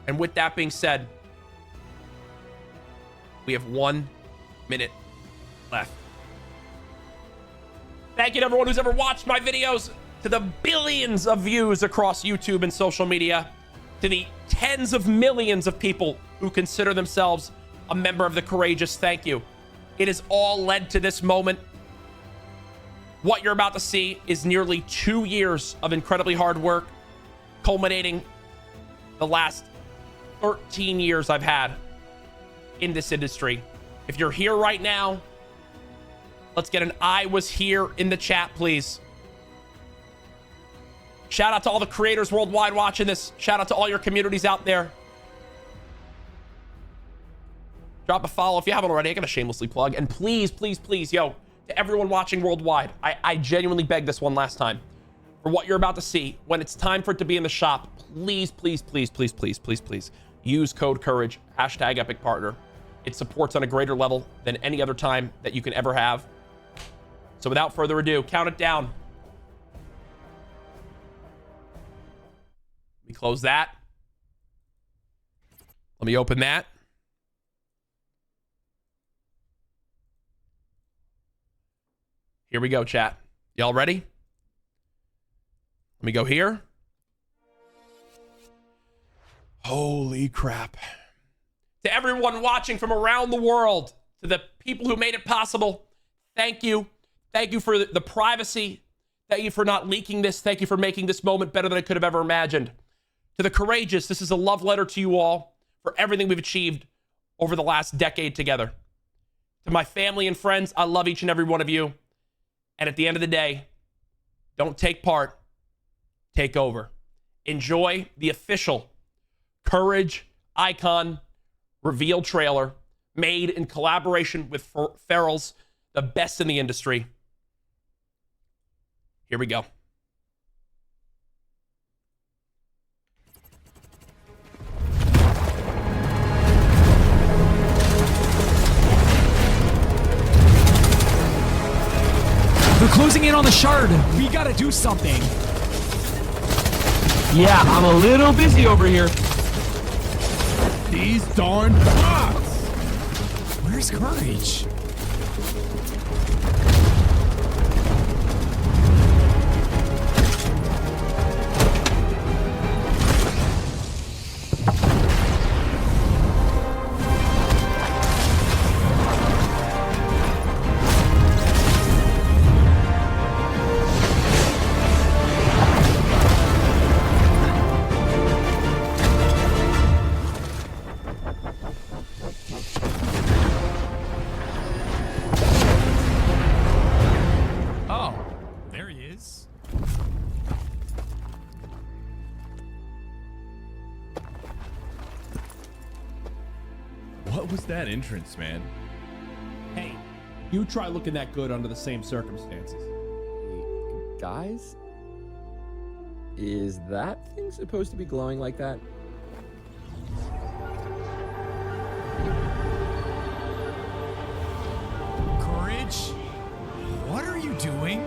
And with that being said, we have 1 minute left. Thank you to everyone who's ever watched my videos, to the billions of views across YouTube and social media, to the tens of millions of people who consider themselves a member of the Courageous. Thank you. It has all led to this moment. What you're about to see is nearly 2 years of incredibly hard work, culminating the last 13 years I've had in this industry. If you're here right now, let's get an I was here in the chat, please. Shout out to all the creators worldwide watching this. Shout out to all your communities out there. Drop a follow if you haven't already. I gotta shamelessly plug. And please, please, please, yo, to everyone watching worldwide, I genuinely begged this one last time. For what you're about to see, when it's time for it to be in the shop, please, please, please, please, please, please, please, use code COURAGE, hashtag Epic Partner. It supports on a greater level than any other time that you can ever have. So without further ado, count it down. Let me close that. Let me open that. Here we go, chat. Y'all ready? Let me go here. Holy crap. To everyone watching from around the world, to the people who made it possible, thank you. Thank you for the privacy. Thank you for not leaking this. Thank you for making this moment better than I could have ever imagined. To the Courageous, this is a love letter to you all for everything we've achieved over the last decade together. To my family and friends, I love each and every one of you. And at the end of the day, don't take part, take over. Enjoy the official Courage Icon reveal trailer made in collaboration with Ferrell's, the best in the industry. Here we go. They're closing in on the shard. We gotta do something. Yeah, I'm a little busy over here. These darn bots! Where's Courage? What was that entrance, man? Hey, you try looking that good under the same circumstances. Guys? Is that thing supposed to be glowing like that? Courage? What are you doing?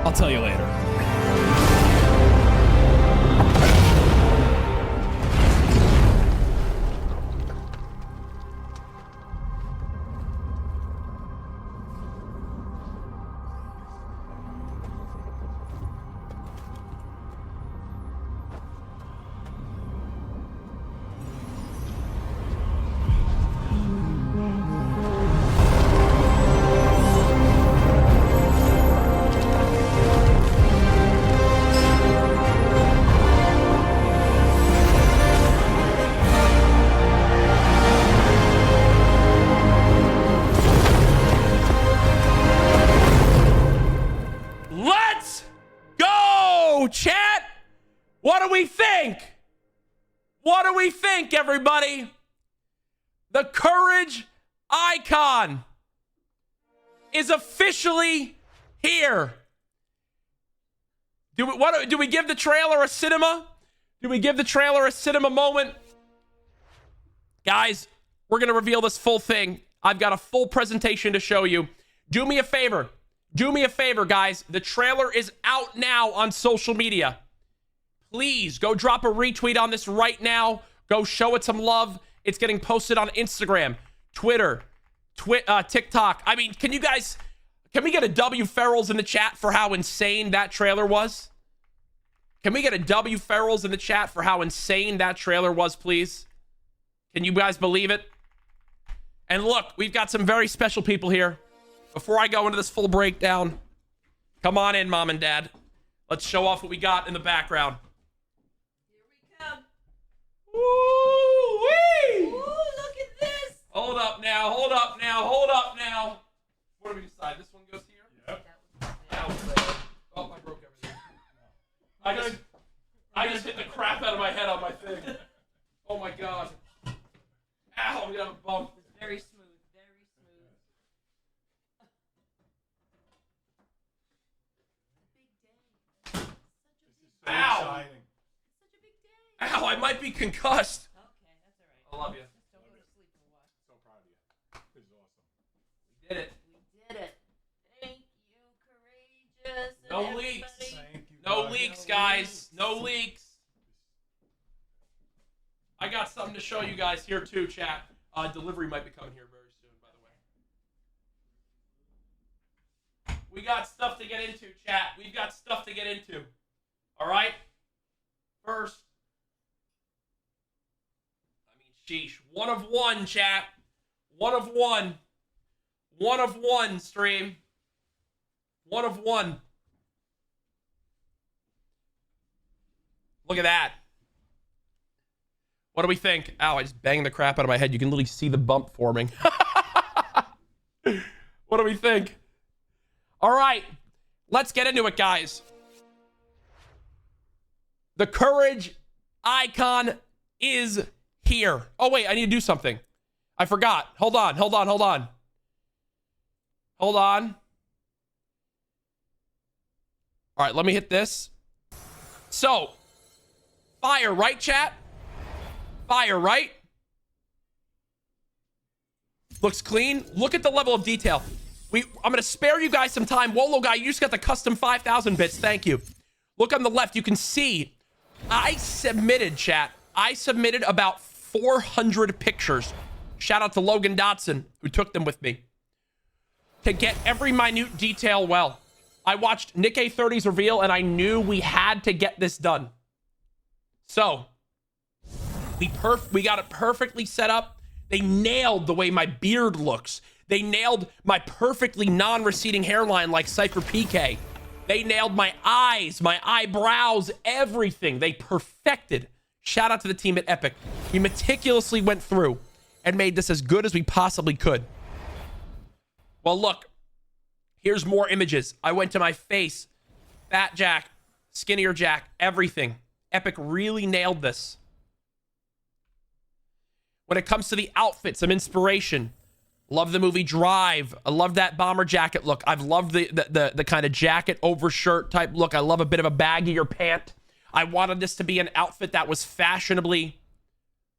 I'll tell you later. Chat, what do we think? What do we think, everybody? The Courage Icon is officially here. Do we give the trailer a cinema? Do we give the trailer a cinema moment? Guys, we're going to reveal this full thing. I've got a full presentation to show you. Do me a favor. Do me a favor, guys. The trailer is out now on social media. please go drop a retweet on this right now. Go show it some love. It's getting posted on Instagram, Twitter, TikTok. I mean, can we get a W Ferrells in the chat for how insane that trailer was? Can we get a W Ferrells in the chat for how insane that trailer was, please? Can you guys believe it? And look, we've got some very special people here. Before I go into this full breakdown, come on in, Mom and Dad. Let's show off what we got in the background. Here we come. Woo-wee! Ooh, look at this. Hold up now, hold up now, hold up now. What do we decide? This one goes here? Yep. Oh, I broke everything. I just hit the crap out of my head on my thing. Oh my god. Ow, I'm gonna have a bump. It's very smooth, very smooth. Big day. Ow! Such a big day. Ow, I might be concussed. Okay, that's all right. I love you. Just don't go to sleep for a while. So proud of you. This is awesome. We did it. We did it. Thank you, courageous. and No everybody. leaks. Thank you. No guys. leaks, guys. No leaks. I got something to show you guys here too, chat. Delivery might be coming here very soon, by the way. We got stuff to get into, chat. We've got stuff to get into. All right? First, I mean, sheesh. 1 of 1, chat. 1 of 1. 1 of 1, stream. 1 of 1. Look at that. What do we think? Ow, I just banged the crap out of my head. You can literally see the bump forming. What do we think? All right, let's get into it, guys. The Courage Icon is here. Oh, wait, I need to do something. I forgot. Hold on. Hold on. All right, let me hit this. So, fire, right, chat? Fire, right? Looks clean. Look at the level of detail. I'm going to spare you guys some time. Wolo guy, you just got the custom 5,000 bits. Thank you. Look on the left. You can see I submitted, chat. I submitted about 400 pictures. Shout out to Logan Dotson, who took them with me, to get every minute detail well. I watched Nick A30's reveal, and I knew we had to get this done. So, we got it perfectly set up. They nailed the way my beard looks. They nailed my perfectly non-receding hairline like Cypher PK. They nailed my eyes, my eyebrows, everything. They perfected. Shout out to the team at Epic. We meticulously went through and made this as good as we possibly could. Well, look. Here's more images. I went to my face. Fat Jack, skinnier Jack, everything. Epic really nailed this. When it comes to the outfit, some inspiration. Love the movie Drive. I love that bomber jacket look. I've loved the kind of jacket over shirt type look. I love a bit of a baggier pant. I wanted this to be an outfit that was fashionably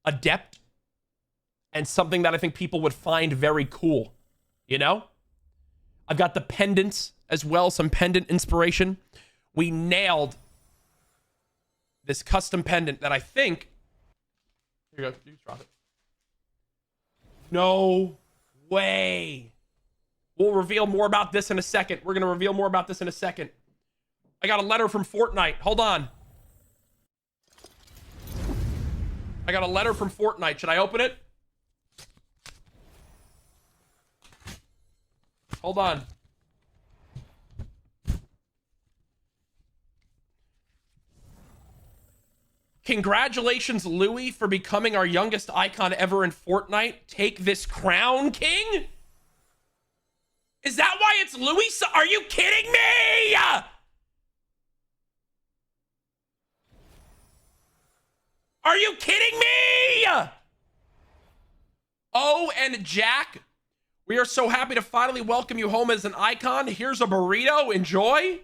adept and something that I think people would find very cool. You know? I've got the pendants as well, some pendant inspiration. We nailed this custom pendant that I think... Here you go. You drop it. No way. We'll reveal more about this in a second. We're going to reveal more about this in a second. I got a letter from Fortnite. Hold on. I got a letter from Fortnite. Should I open it? Hold on. Congratulations, Louis, for becoming our youngest icon ever in Fortnite. Take this crown, King? Is that why it's Louis? Are you kidding me? Are you kidding me? Oh, and Jack, we are so happy to finally welcome you home as an icon. Here's a burrito. Enjoy.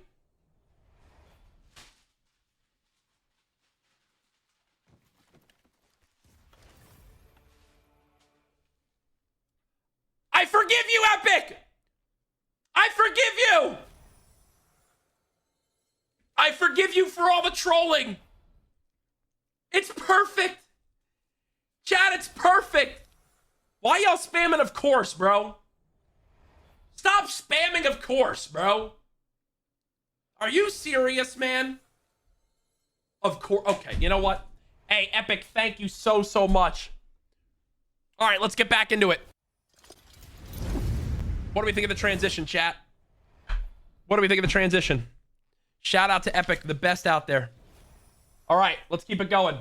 I forgive you, Epic! I forgive you! I forgive you for all the trolling. It's perfect. Chat, it's perfect. Why y'all spamming of course, bro? Stop spamming of course, bro. Are you serious, man? Of course. Okay, you know what? Hey, Epic, thank you so much. All right, let's get back into it. What do we think of the transition, chat? What do we think of the transition? Shout out to Epic, the best out there. All right, let's keep it going.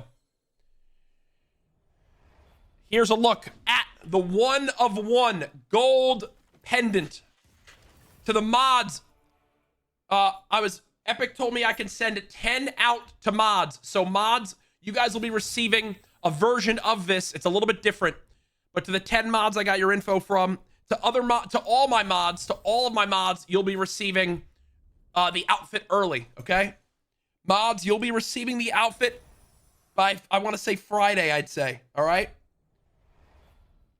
Here's a look at the 1 of 1 gold pendant to the mods. Epic told me I can send 10 out to mods. So mods, you guys will be receiving a version of this. It's a little bit different, but to the 10 mods I got your info from, to all of my mods, you'll be receiving the outfit early. Okay, mods, you'll be receiving the outfit by, I want to say Friday, I'd say. All right,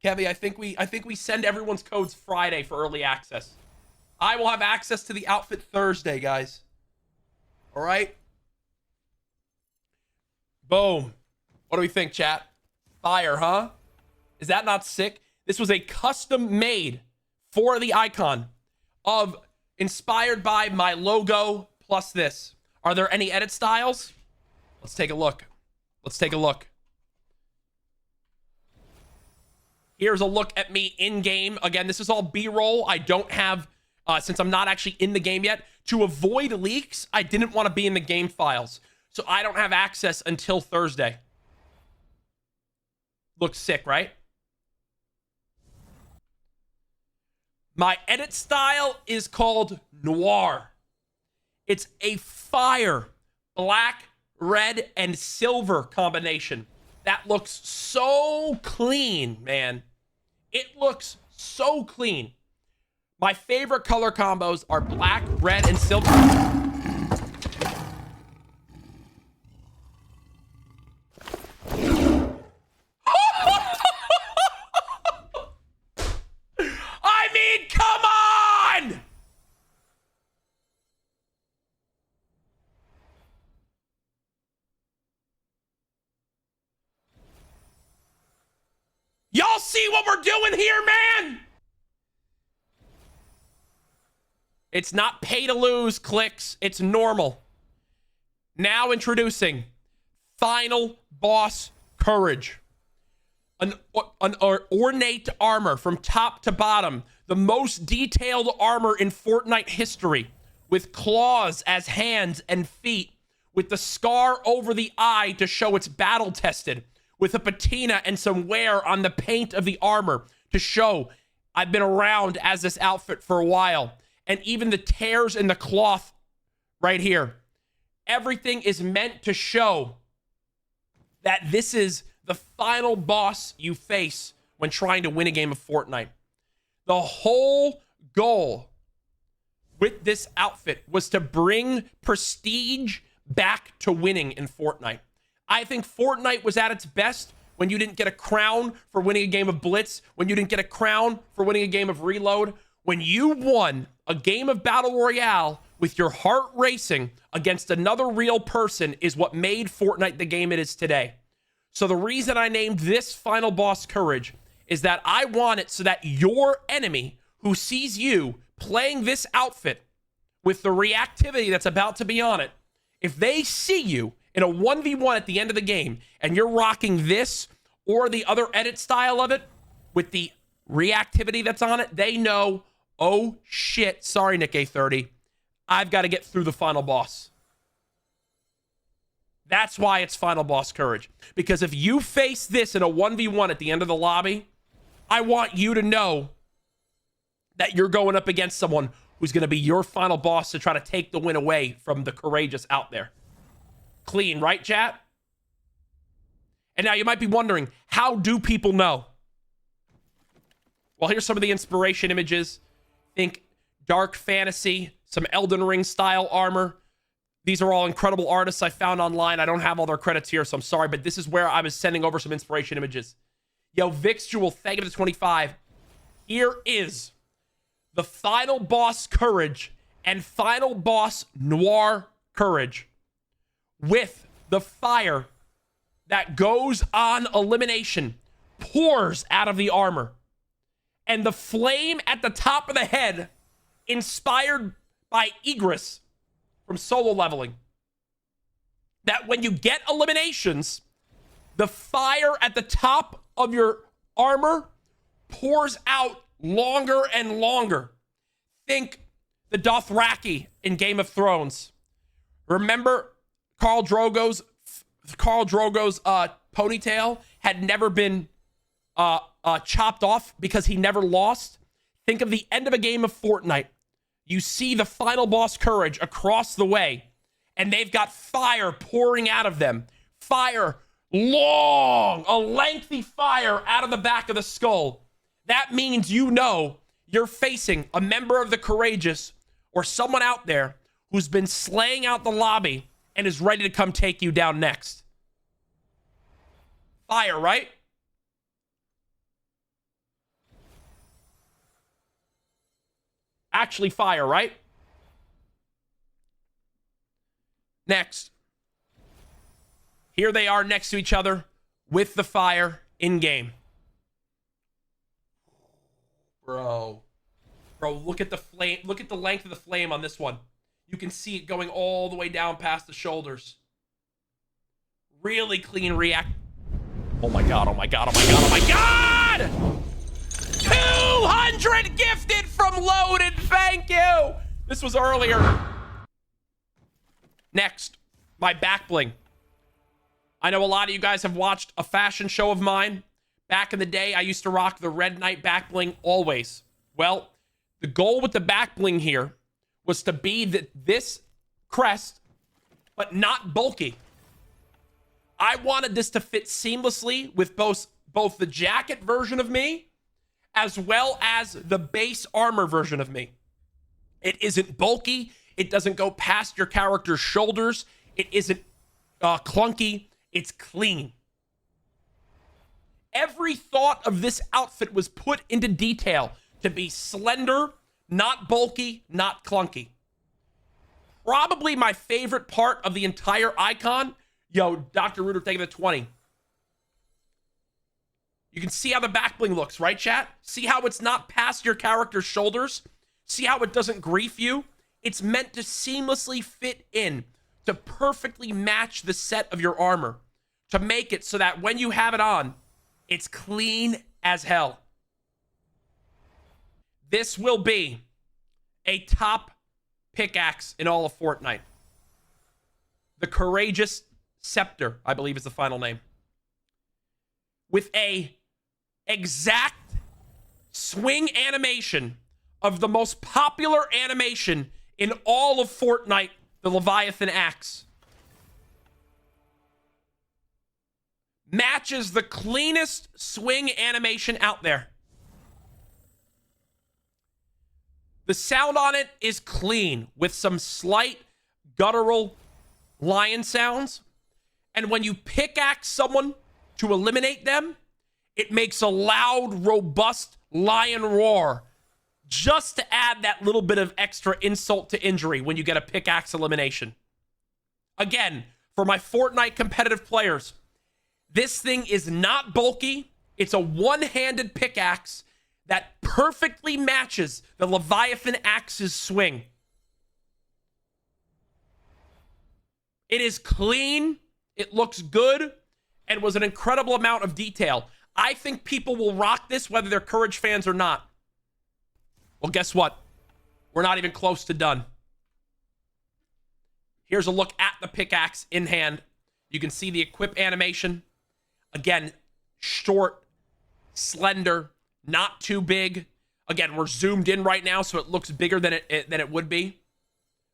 Kevy, I think we send everyone's codes Friday for early access. I will have access to the outfit Thursday, guys. All right. Boom. What do we think, chat? Fire, huh? Is that not sick? This was a custom made for the icon of inspired by my logo plus this. Are there any edit styles? Let's take a look. Let's take a look. Here's a look at me in game. Again, this is all B-roll. I don't have, since I'm not actually in the game yet, to avoid leaks, I didn't want to be in the game files. So I don't have access until Thursday. Looks sick, right? My edit style is called Noir. It's a fire black, red, and silver combination. That looks so clean, man. It looks so clean. My favorite color combos are black, red, and silver. I mean, come on! Y'all see what we're doing here, man? It's not pay to lose clicks. It's normal. Now introducing Final Boss Courage. An ornate armor from top to bottom. The most detailed armor in Fortnite history. With claws as hands and feet. With the scar over the eye to show it's battle tested. With a patina and some wear on the paint of the armor to show I've been around as this outfit for a while. And even the tears in the cloth right here. Everything is meant to show that this is the final boss you face when trying to win a game of Fortnite. The whole goal with this outfit was to bring prestige back to winning in Fortnite. I think Fortnite was at its best when you didn't get a crown for winning a game of Blitz, when you didn't get a crown for winning a game of Reload, when you won a game of Battle Royale with your heart racing against another real person is what made Fortnite the game it is today. So the reason I named this Final Boss Courage is that I want it so that your enemy who sees you playing this outfit with the reactivity that's about to be on it, if they see you in a 1v1 at the end of the game and you're rocking this or the other edit style of it with the reactivity that's on it, they know, oh shit, sorry Nick A30, I've got to get through the final boss. That's why it's Final Boss Courage. Because if you face this in a 1v1 at the end of the lobby, I want you to know that you're going up against someone who's going to be your final boss to try to take the win away from the courageous out there. Clean, right, chat? And now you might be wondering, how do people know? Well, here's some of the inspiration images. Think dark fantasy, some Elden Ring style armor. These are all incredible artists I found online. I don't have all their credits here, so I'm sorry, but this is where I was sending over some inspiration images. Yo, Vix Jewel, thank you for the 25. Here is the Final Boss Courage and Final Boss Noir Courage with the fire that goes on elimination pours out of the armor. And the flame at the top of the head, inspired by Egress from Solo Leveling, that when you get eliminations, the fire at the top of your armor pours out longer and longer. Think the Dothraki in Game of Thrones. Remember Khal Drogo's ponytail had never been chopped off because he never lost? Think of the end of a game of Fortnite. You see the final boss Courage across the way, and they've got fire pouring out of them. Fire, long, a lengthy fire out of the back of the skull. That means you know you're facing a member of the Courageous or someone out there who's been slaying out the lobby and is ready to come take you down next. Fire, right? Actually fire, right? Next. Here they are next to each other with the fire in game. Bro, look at the flame. Look at the length of the flame on this one. You can see it going all the way down past the shoulders. Really clean react. Oh my God, oh my God, oh my God, oh my God! 200 gifted from Loaded, thank you! This was earlier. Next, my back bling. I know a lot of you guys have watched a fashion show of mine. Back in the day, I used to rock the Red Knight back bling always. Well, the goal with the back bling here was to be this crest, but not bulky. I wanted this to fit seamlessly with both the jacket version of me as well as the base armor version of me. It isn't bulky. It doesn't go past your character's shoulders. It isn't clunky. It's clean. Every thought of this outfit was put into detail to be slender, not bulky, not clunky. Probably my favorite part of the entire icon. Yo, Dr. Rooter taking the 20. You can see how the back bling looks, right, chat? See how it's not past your character's shoulders? See how it doesn't grief you? It's meant to seamlessly fit in, to perfectly match the set of your armor, to make it so that when you have it on, it's clean as hell. This will be a top pickaxe in all of Fortnite. The Courageous Scepter, I believe is the final name. With a exact swing animation of the most popular animation in all of Fortnite, the Leviathan Axe. Matches the cleanest swing animation out there. The sound on it is clean with some slight guttural lion sounds. And when you pickaxe someone to eliminate them, it makes a loud, robust lion roar just to add that little bit of extra insult to injury when you get a pickaxe elimination. Again, for my Fortnite competitive players, this thing is not bulky. It's a one-handed pickaxe that perfectly matches the Leviathan Axe's swing. It is clean, it looks good, and was an incredible amount of detail. I think people will rock this whether they're Courage fans or not. Well, guess what? We're not even close to done. Here's a look at the pickaxe in hand. You can see the equip animation. Again, short, slender, not too big. Again, we're zoomed in right now, so it looks bigger than it would be.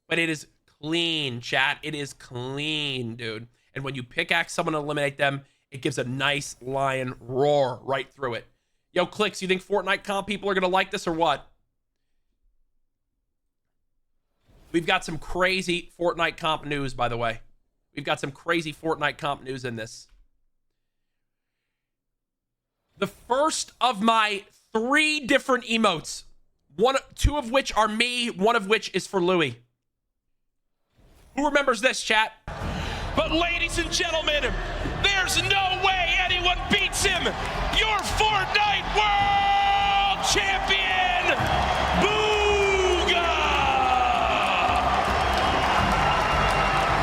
But it is clean, chat. It is clean, dude. And when you pickaxe someone and eliminate them, it gives a nice lion roar right through it. Yo, Clicks, you think Fortnite comp people are going to like this or what? We've got some crazy Fortnite comp news, by the way. We've got some crazy Fortnite comp news in this. The first of my 3 different emotes, 2 of which are me, 1 of which is for Louis. Who remembers this, chat? But ladies and gentlemen, there's no way anyone beats him. Your Fortnite World Champion, Booga!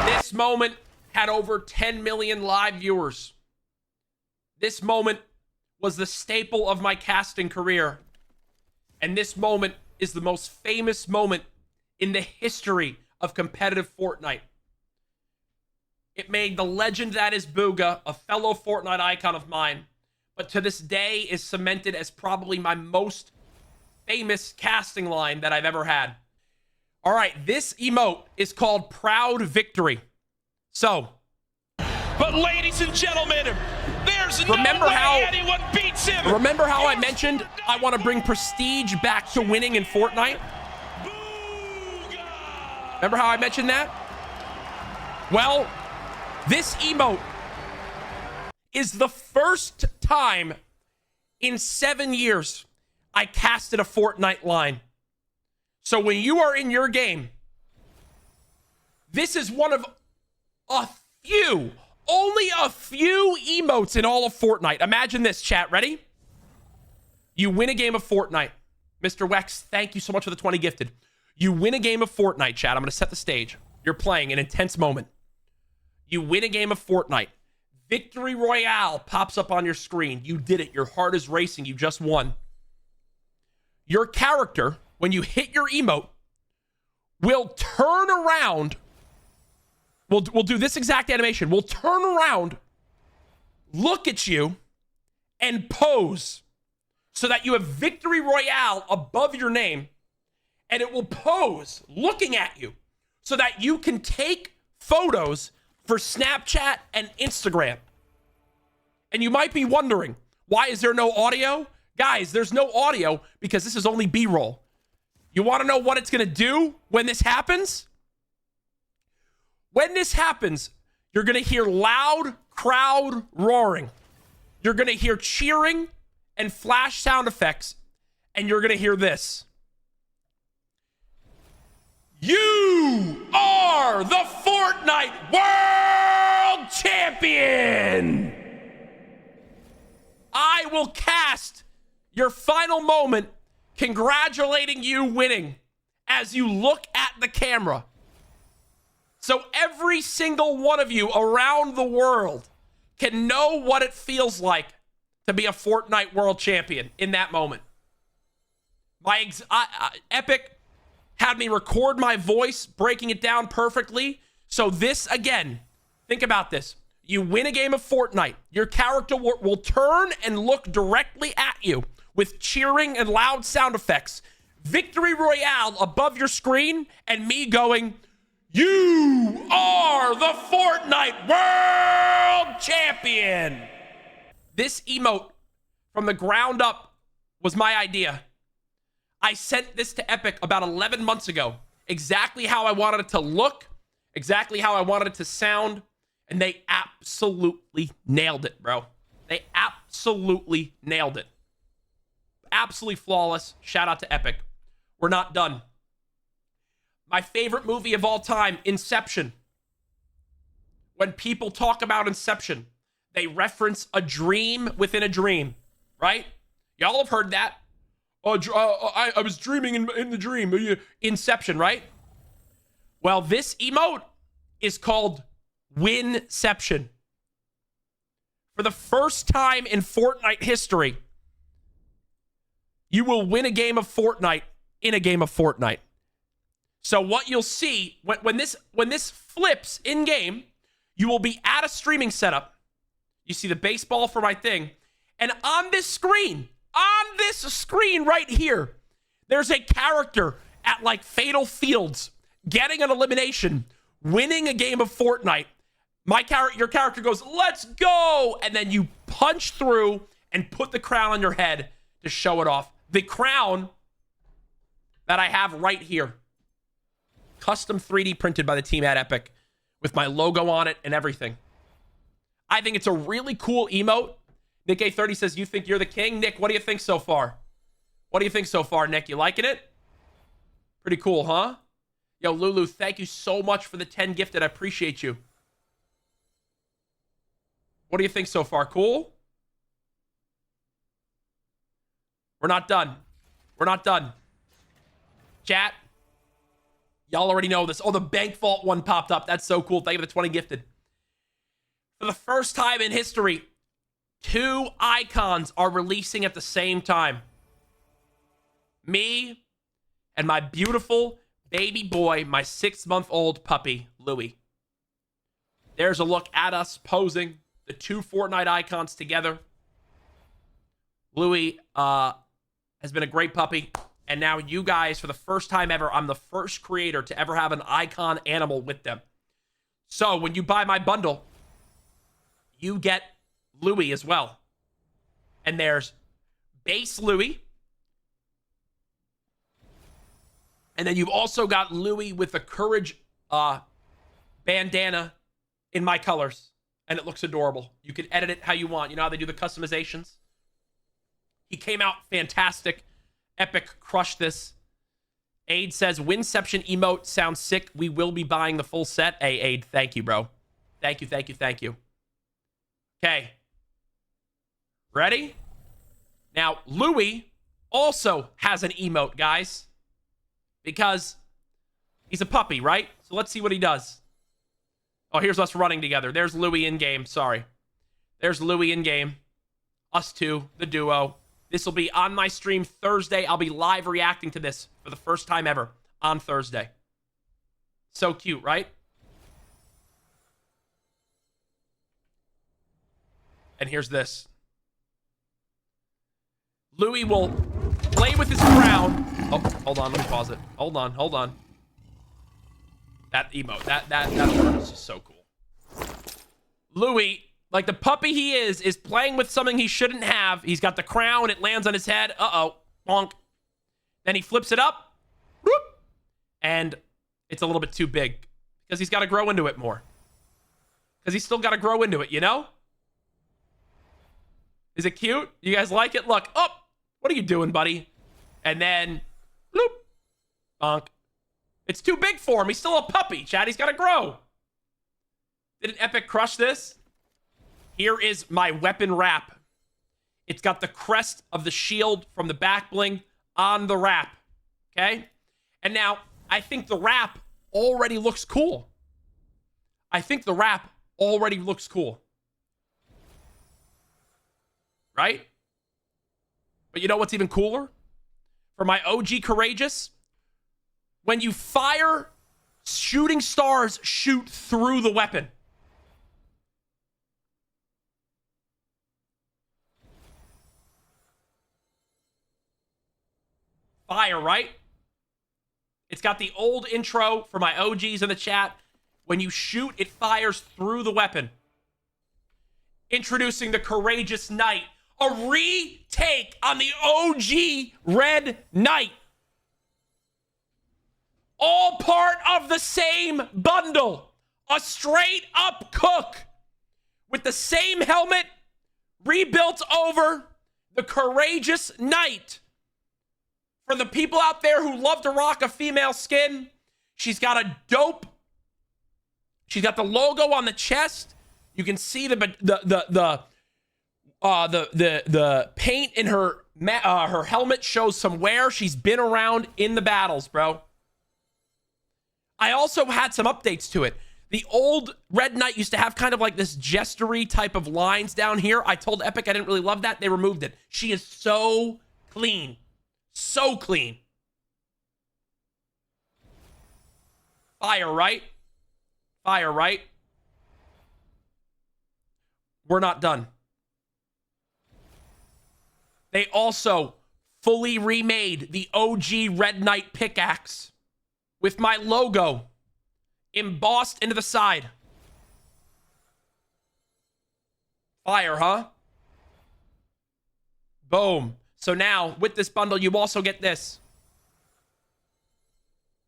This moment had over 10 million live viewers. This moment was the staple of my casting career. And this moment is the most famous moment in the history of competitive Fortnite. It made the legend that is Booga, a fellow Fortnite icon of mine, but to this day is cemented as probably my most famous casting line that I've ever had. All right, this emote is called Proud Victory. So, but ladies and gentlemen, there's no way anyone beats him. Remember how I mentioned I want to bring prestige back to winning in Fortnite? Remember how I mentioned that? Well, this emote is the first time in 7 years I casted a Fortnite line. So when you are in your game, this is one of a few, only a few emotes in all of Fortnite. Imagine this, chat. Ready? You win a game of Fortnite. Mr. Wex, thank you so much for the 20 gifted. You win a game of Fortnite, chat. I'm going to set the stage. You're playing an intense moment. You win a game of Fortnite. Victory Royale pops up on your screen. You did it. Your heart is racing. You just won. Your character, when you hit your emote, will turn around. We'll do this exact animation. We'll turn around, look at you, and pose so that you have Victory Royale above your name, and it will pose looking at you so that you can take photos for Snapchat and Instagram. And you might be wondering, why is there no audio? Guys, there's no audio because this is only B-roll. You want to know what it's going to do when this happens? When this happens, you're going to hear loud crowd roaring. You're going to hear cheering and flash sound effects, and you're going to hear this. You are the Fortnite World Champion! I will cast your final moment congratulating you winning as you look at the camera. So every single one of you around the world can know what it feels like to be a Fortnite World Champion in that moment. Epic had me record my voice, breaking it down perfectly. So this, again, think about this. You win a game of Fortnite. Your character will turn and look directly at you with cheering and loud sound effects. Victory Royale above your screen and me going, you are the Fortnite World Champion. This emote from the ground up was my idea. I sent this to Epic about 11 months ago. Exactly how I wanted it to look, exactly how I wanted it to sound, and they absolutely nailed it, bro. They absolutely nailed it. Absolutely flawless. Shout out to Epic. We're not done. My favorite movie of all time, Inception. When people talk about Inception, they reference a dream within a dream, right? Y'all have heard that. I was dreaming in the dream. Inception, right? Well, this emote is called Winception. For the first time in Fortnite history, you will win a game of Fortnite in a game of Fortnite. So what you'll see when this flips in game, you will be at a streaming setup. You see the baseball for my thing, and on this screen right here, there's a character at like Fatal Fields getting an elimination, winning a game of Fortnite. Your character goes, "Let's go!" And then you punch through and put the crown on your head to show it off. The crown that I have right here, custom 3D printed by the team at Epic with my logo on it and everything. I think it's a really cool emote. Nick A30 says, you think you're the king? Nick, what do you think so far? What do you think so far, Nick? You liking it? Pretty cool, huh? Yo, Lulu, thank you so much for the 10 gifted. I appreciate you. What do you think so far? Cool? We're not done. We're not done. Chat. Y'all already know this. Oh, the bank vault one popped up. That's so cool. Thank you for the 20 gifted. For the first time in history, 2 icons are releasing at the same time. Me and my beautiful baby boy, my 6-month-old puppy, Louie. There's a look at us posing, the 2 Fortnite icons together. Louie has been a great puppy. And now you guys, for the first time ever, I'm the first creator to ever have an icon animal with them. So when you buy my bundle, you get Louie as well. And there's base Louie. And then you've also got Louie with the Courage bandana in my colors. And it looks adorable. You can edit it how you want. You know how they do the customizations? He came out fantastic. Epic crushed this. Aid says, Winception emote sounds sick. We will be buying the full set. Hey, Aid, thank you, bro. Thank you, thank you, thank you. Okay. Ready? Now, Louie also has an emote, guys. Because he's a puppy, right? So let's see what he does. Oh, here's us running together. There's Louie in game. Sorry. There's Louie in game. Us two, the duo. This will be on my stream Thursday. I'll be live reacting to this for the first time ever on Thursday. So cute, right? And here's this. Louie will play with his crown. Oh, hold on. Let me pause it. Hold on. Hold on. That emote. That is just so cool. Louie, like the puppy he is playing with something he shouldn't have. He's got the crown. It lands on his head. Uh-oh. Bonk. Then he flips it up. Whoop. And it's a little bit too big. Because he's got to grow into it more. Because he's still got to grow into it, you know? Is it cute? You guys like it? Look. Oh, what are you doing, buddy? And then, bloop. Bonk. It's too big for him. He's still a puppy, Chad. He's got to grow. Did an Epic crush this? Here is my weapon wrap. It's got the crest of the shield from the back bling on the wrap. Okay? And now, I think the wrap already looks cool. I think the wrap already looks cool. Right? But you know what's even cooler? For my OG Courageous, when you fire, shooting stars shoot through the weapon. Fire, right? It's got the old intro for my OGs in the chat. When you shoot, it fires through the weapon. Introducing the Courageous Knight. A retake on the OG Red Knight. All part of the same bundle. A straight up cook. With the same helmet. Rebuilt over the Courageous Knight. For the people out there who love to rock a female skin, she's got a dope. She's got the logo on the chest. You can see the paint in her her helmet shows some wear. She's been around in the battles, bro. I also had some updates to it. The old Red Knight used to have kind of like this gestury type of lines down here. I told Epic I didn't really love that. They removed it. She is so clean. So clean. Fire, right? Fire, right? We're not done. They also fully remade the OG Red Knight pickaxe with my logo embossed into the side. Fire, huh? Boom. So now, with this bundle, you also get this.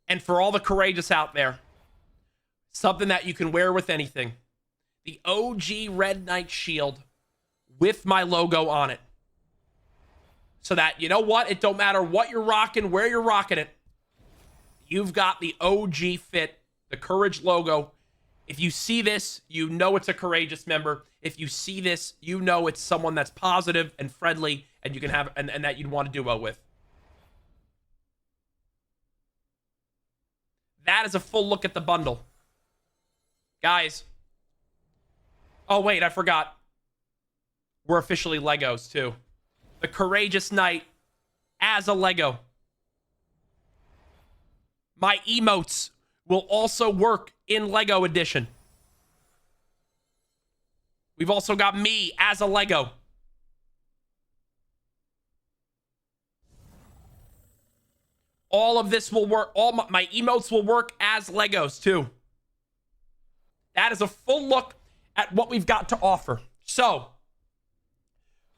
And for all the courageous out there, something that you can wear with anything. The OG Red Knight shield with my logo on it. So that, you know what? It don't matter what you're rocking, where you're rocking it. You've got the OG fit, the Courage logo, If you see this, you know it's a courageous member. If you see this, you know it's someone that's positive and friendly and you can have and that you'd want to do well with. That is a full look at the bundle. Guys. Oh, wait, I forgot. We're officially Legos, too. The Courageous Knight as a Lego. My emotes will also work in Lego Edition. We've also got me as a Lego. All of this will work. All my emotes will work as Legos, too. That is a full look at what we've got to offer. So,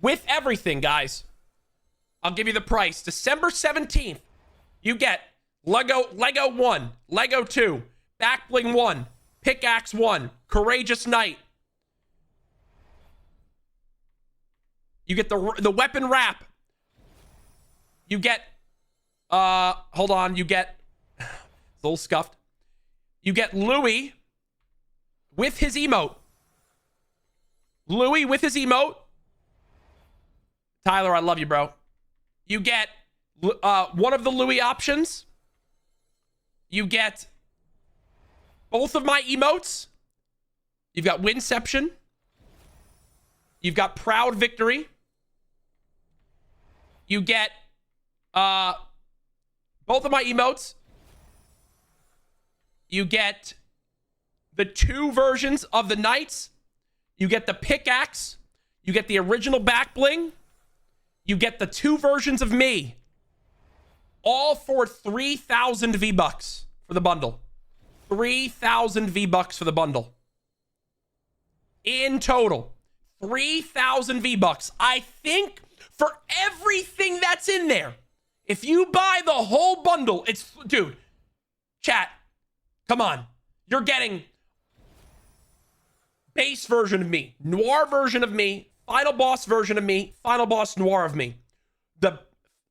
with everything, guys, I'll give you the price. December 17th, you get Lego 1, Lego 2, Backbling 1, Pickaxe 1, Courageous Knight. You get the weapon wrap. You get, hold on, you get, it's a little scuffed. You get Louis with his emote. Louis with his emote. Tyler, I love you, bro. You get one of the Louis options. You get both of my emotes. You've got Winception. You've got Proud Victory. You get both of my emotes. You get the 2 versions of the Knights. You get the Pickaxe. You get the original back bling. You get the 2 versions of me. All for 3,000 V-Bucks for the bundle. 3,000 V-Bucks for the bundle. In total, 3,000 V-Bucks. I think for everything that's in there, if you buy the whole bundle, it's, dude, chat, come on. You're getting base version of me, noir version of me, final boss version of me, final boss noir of me.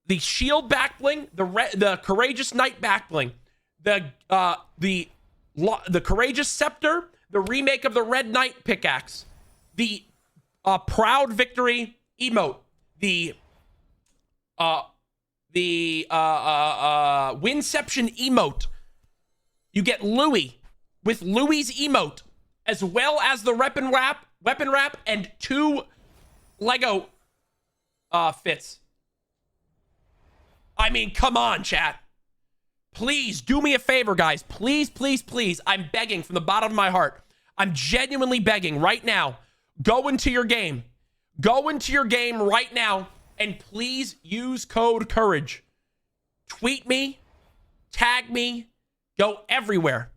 The shield back bling, the courageous knight back bling, the courageous scepter, the remake of the red knight pickaxe, the proud victory emote, the Winception emote. You get Louis with Louis's emote, as well as the weapon wrap, and 2 Lego fits. I mean, come on, chat. Please do me a favor, guys. Please, please, please. I'm begging from the bottom of my heart. I'm genuinely begging right now. Go into your game. Go into your game right now and please use code COURAGE. Tweet me, tag me, go everywhere.